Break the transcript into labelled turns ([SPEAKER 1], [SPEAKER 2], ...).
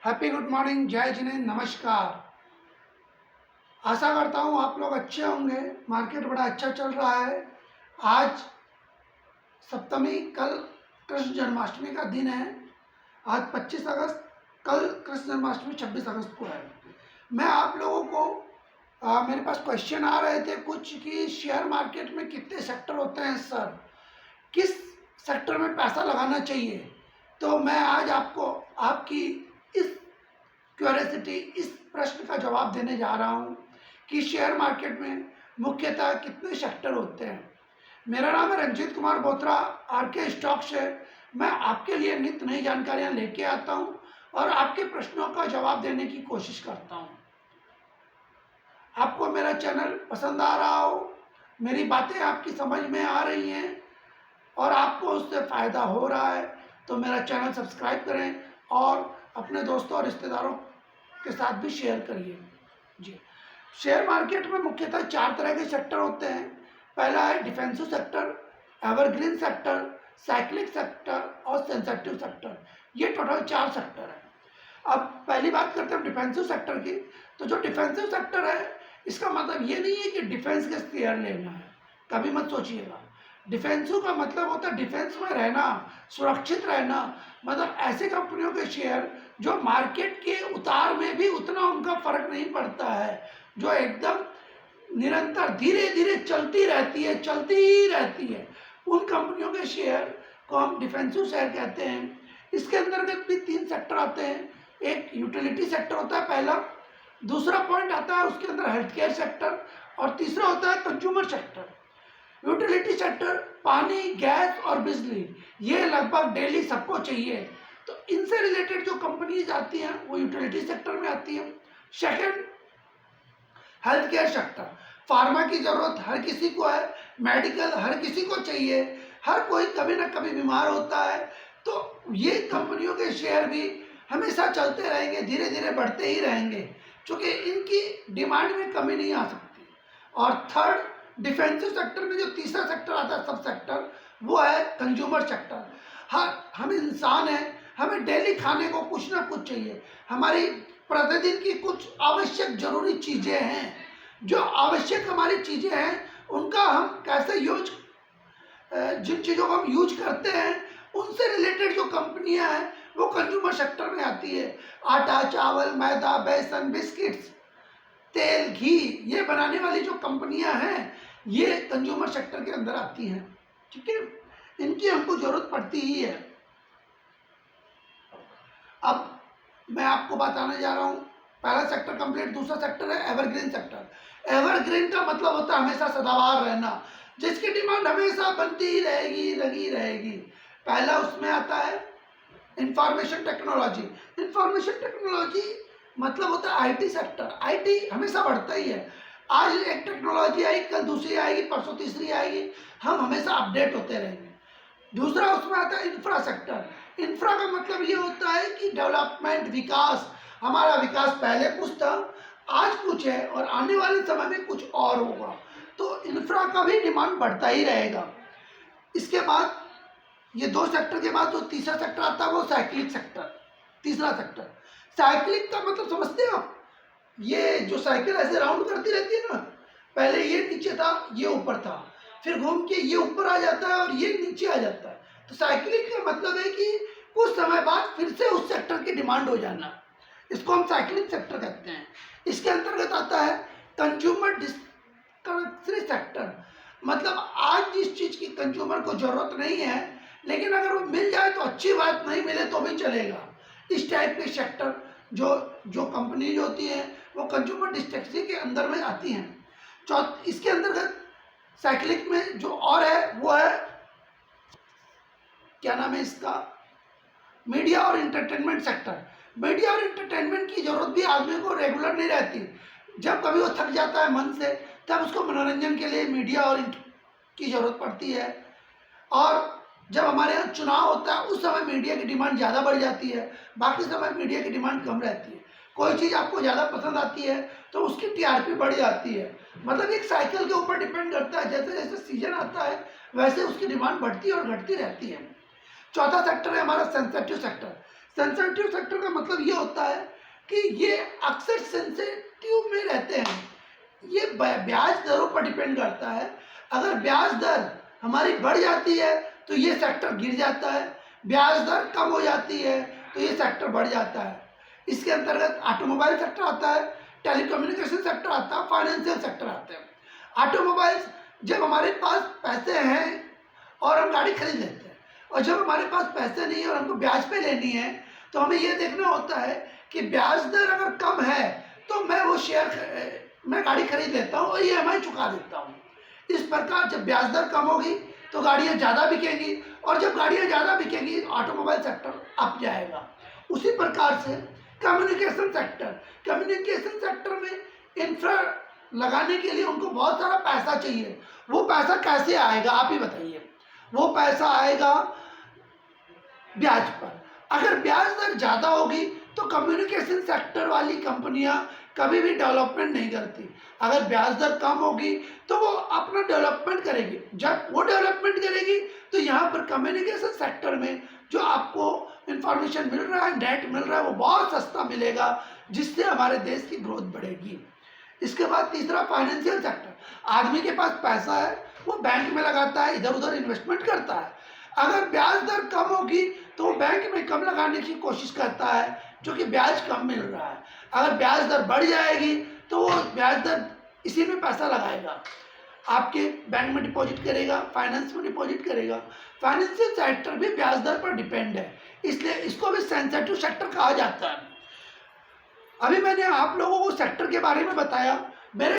[SPEAKER 1] Happy good morning, जय जिनेंद्र, नमस्कार। आशा करता हूँ आप लोग अच्छे होंगे। मार्केट बड़ा अच्छा चल रहा है। आज सप्तमी, कल कृष्ण जन्माष्टमी का दिन है। आज 25 अगस्त, कल कृष्ण जन्माष्टमी 26 अगस्त को है। मैं आप लोगों को मेरे पास क्वेश्चन आ रहे थे कुछ कि शेयर मार्केट में कितने सेक्टर होते हैं सर, किस सेक्टर में पैसा लगाना चाहिए। तो मैं आज आपको आपकी इस क्यूरियोसिटी, इस प्रश्न का जवाब देने जा रहा हूं कि शेयर मार्केट में मुख्यतः कितने सेक्टर होते हैं। मेरा नाम है रंजीत कुमार बोत्रा, आरके स्टॉक्स है। मैं आपके लिए नित नई जानकारियां लेके आता हूं और आपके प्रश्नों का जवाब देने की कोशिश करता हूं। आपको मेरा चैनल पसंद आ रहा हो, मेरी बातें आपकी समझ में आ रही हैं और आपको उससे फ़ायदा हो रहा है तो मेरा चैनल सब्सक्राइब करें और अपने दोस्तों और रिश्तेदारों के साथ भी शेयर करिए जी। शेयर मार्केट में मुख्यतः 4 तरह के सेक्टर होते हैं। पहला है defensive sector, evergreen sector, cyclic sector और सेंसिटिव सेक्टर। ये टोटल 4 सेक्टर है। अब पहली बात करते हैं डिफेंसिव सेक्टर की। तो जो डिफेंसिव सेक्टर है, इसका मतलब ये नहीं है कि डिफेंस के शेयर लेना है, कभी मत सोचिएगा। डिफेंसिव का मतलब होता है डिफेंस में रहना, सुरक्षित रहना। मतलब ऐसे कंपनियों के शेयर जो मार्केट के उतार में भी उतना उनका फर्क नहीं पड़ता है, जो एकदम निरंतर धीरे धीरे चलती रहती है, उन कंपनियों के शेयर को हम डिफेंसिव शेयर कहते हैं। इसके अंतर्गत भी 3 सेक्टर आते हैं। एक यूटिलिटी सेक्टर होता है पहला, दूसरा पॉइंट आता है उसके अंदर हेल्थ केयर सेक्टर और तीसरा होता है कंज्यूमर सेक्टर। यूटिलिटी सेक्टर पानी, गैस और बिजली, ये लगभग डेली सबको चाहिए, तो इनसे रिलेटेड जो कंपनीज आती हैं वो यूटिलिटी सेक्टर में आती हैं। Second, health care sector. Pharma की जरूरत हर किसी को है, मेडिकल हर किसी को चाहिए, हर कोई कभी ना कभी बीमार होता है, तो ये कंपनियों के शेयर भी हमेशा चलते रहेंगे, धीरे धीरे बढ़ते ही रहेंगे, क्योंकि इनकी डिमांड में कमी नहीं आ सकती। और थर्ड, डिफेंसिव सेक्टर में जो तीसरा सेक्टर आता है, सब सेक्टर, वो है कंज्यूमर सेक्टर। हम इंसान हैं, हमें डेली खाने को कुछ ना कुछ चाहिए। हमारी प्रतिदिन की कुछ आवश्यक जरूरी चीज़ें हैं, जो आवश्यक हमारी चीज़ें हैं उनका हम कैसे जिन चीज़ों को हम यूज करते हैं उनसे रिलेटेड जो कंपनियां हैं वो कंज्यूमर सेक्टर में आती है। आटा, चावल, मैदा, बेसन, बिस्किट्स, तेल, घी, ये बनाने वाली जो कंपनियां हैं ये कंज्यूमर सेक्टर के अंदर आती हैं। ठीक है, इनकी हमको जरूरत पड़ती ही है। अब मैं आपको बताने जा रहा हूँ, पहला सेक्टर कंप्लीट। दूसरा सेक्टर है एवरग्रीन सेक्टर। एवरग्रीन का मतलब होता है हमेशा सदाबहार रहना, जिसकी डिमांड हमेशा बनती ही रहेगी, लगी रहेगी। पहला उसमें आता है इंफॉर्मेशन टेक्नोलॉजी। इंफॉर्मेशन टेक्नोलॉजी मतलब होता है आईटी सेक्टर। आईटी हमेशा बढ़ता ही है, आज एक टेक्नोलॉजी आई, कल दूसरी आएगी, परसों तीसरी आएगी, हम हमेशा अपडेट होते रहेंगे। दूसरा उसमें आता है इंफ्रा सेक्टर। इंफ्रा का मतलब ये होता है कि डेवलपमेंट, विकास। हमारा विकास पहले कुछ था, आज कुछ है और आने वाले समय में कुछ और होगा, तो इंफ्रा का भी डिमांड बढ़ता ही रहेगा। इसके बाद ये 2 सेक्टर के बाद जो तीसरा सेक्टर आता है वो साइक्लिक सेक्टर। तीसरा सेक्टर, साइक्लिक का मतलब समझते हो आप? ये जो साइकिल ऐसे राउंड करती रहती है ना, पहले ये नीचे था, ये ऊपर था, फिर घूम के ये ऊपर आ जाता है और ये नीचे आ जाता है। तो साइकिलिंग का मतलब है कि कुछ समय बाद फिर से उस सेक्टर की डिमांड हो जाना, इसको हम साइकिलिंग सेक्टर कहते हैं। इसके अंतर्गत आता है कंज्यूमर डिस्क्रिशनरी सेक्टर। मतलब आज जिस चीज़ की कंज्यूमर को जरूरत नहीं है, लेकिन अगर वो मिल जाए तो अच्छी बात, नहीं मिले तो भी चलेगा। इस टाइप के सेक्टर जो कंपनीज होती हैं वो कंज्यूमर डिस्ट्रिक्ट के अंदर में आती हैं। इसके अंतर्गत साइक्लिक में जो और है वो है, क्या नाम है इसका, मीडिया और इंटरटेनमेंट सेक्टर। मीडिया और इंटरटेनमेंट की जरूरत भी आदमी को रेगुलर नहीं रहती। जब कभी वो थक जाता है मन से, तब उसको मनोरंजन के लिए मीडिया और की जरूरत पड़ती है। और जब हमारे यहाँ चुनाव होता है उस समय मीडिया की डिमांड ज़्यादा बढ़ जाती है, बाकी समय मीडिया की डिमांड कम रहती है। कोई चीज़ आपको ज़्यादा पसंद आती है तो उसकी टीआरपी बढ़ जाती है। मतलब एक साइकिल के ऊपर डिपेंड करता है, जैसे जैसे सीजन आता है वैसे उसकी डिमांड बढ़ती और घटती रहती है। चौथा सेक्टर है हमारा सेंसिटिव सेक्टर। सेंसिटिव सेक्टर का मतलब ये होता है कि ये अक्सर सेंसिटिव में रहते हैं। ये ब्याज दरों पर डिपेंड करता है। अगर ब्याज दर हमारी बढ़ जाती है तो ये सेक्टर गिर जाता है, ब्याज दर कम हो जाती है तो ये सेक्टर बढ़ जाता है। इसके अंतर्गत ऑटोमोबाइल सेक्टर आता है, टेलीकम्युनिकेशन सेक्टर आता है, फाइनेंशियल सेक्टर आते हैं। ऑटोमोबाइल्स, जब हमारे पास पैसे हैं और हम गाड़ी खरीद लेते हैं, और जब हमारे पास पैसे नहीं है और हमको ब्याज पे लेनी है, तो हमें ये देखना होता है कि ब्याज दर अगर कम है तो मैं वो मैं गाड़ी खरीद लेता हूँ और EMI चुका देता हूँ। इस प्रकार जब ब्याज दर कम होगी तो गाड़ियाँ ज़्यादा बिकेंगी, और जब गाड़ियाँ ज़्यादा बिकेंगी तो ऑटोमोबाइल सेक्टर अप जाएगा। उसी प्रकार से कम्युनिकेशन सेक्टर में इंफ्रा लगाने के लिए उनको बहुत सारा पैसा चाहिए। वो पैसा कैसे आएगा आप ही बताइए। वो पैसा आएगा ब्याज पर। अगर ब्याज दर ज़्यादा होगी तो कम्युनिकेशन सेक्टर वाली कंपनियां कभी भी डेवलपमेंट नहीं करती। अगर ब्याज दर कम होगी तो वो अपना डेवलपमेंट करेगी। जब वो डेवलपमेंट करेगी तो यहाँ पर कम्युनिकेशन सेक्टर में जो आपको इंफॉर्मेशन मिल रहा है, नेट मिल रहा है, वो बहुत सस्ता मिलेगा, जिससे हमारे देश की ग्रोथ बढ़ेगी। इसके बाद तीसरा फाइनेंशियल सेक्टर। आदमी के पास पैसा है, वो बैंक में लगाता है, इधर उधर इन्वेस्टमेंट करता है। अगर ब्याज दर कम होगी तो वो बैंक में कम लगाने की कोशिश करता है, जो कि ब्याज कम मिल रहा है। अगर ब्याज दर बढ़ जाएगी तो वो ब्याज दर इसी में पैसा लगाएगा, आपके बैंक में डिपॉजिट करेगा, फाइनेंस में डिपॉजिट करेगा। फाइनेंशियल सेक्टर भी ब्याज दर पर डिपेंड है, इसलिए इसको भी सेंसिटिव सेक्टर कहा जाता है। अभी मैंने आप लोगों को सेक्टर के बारे में बताया। मेरे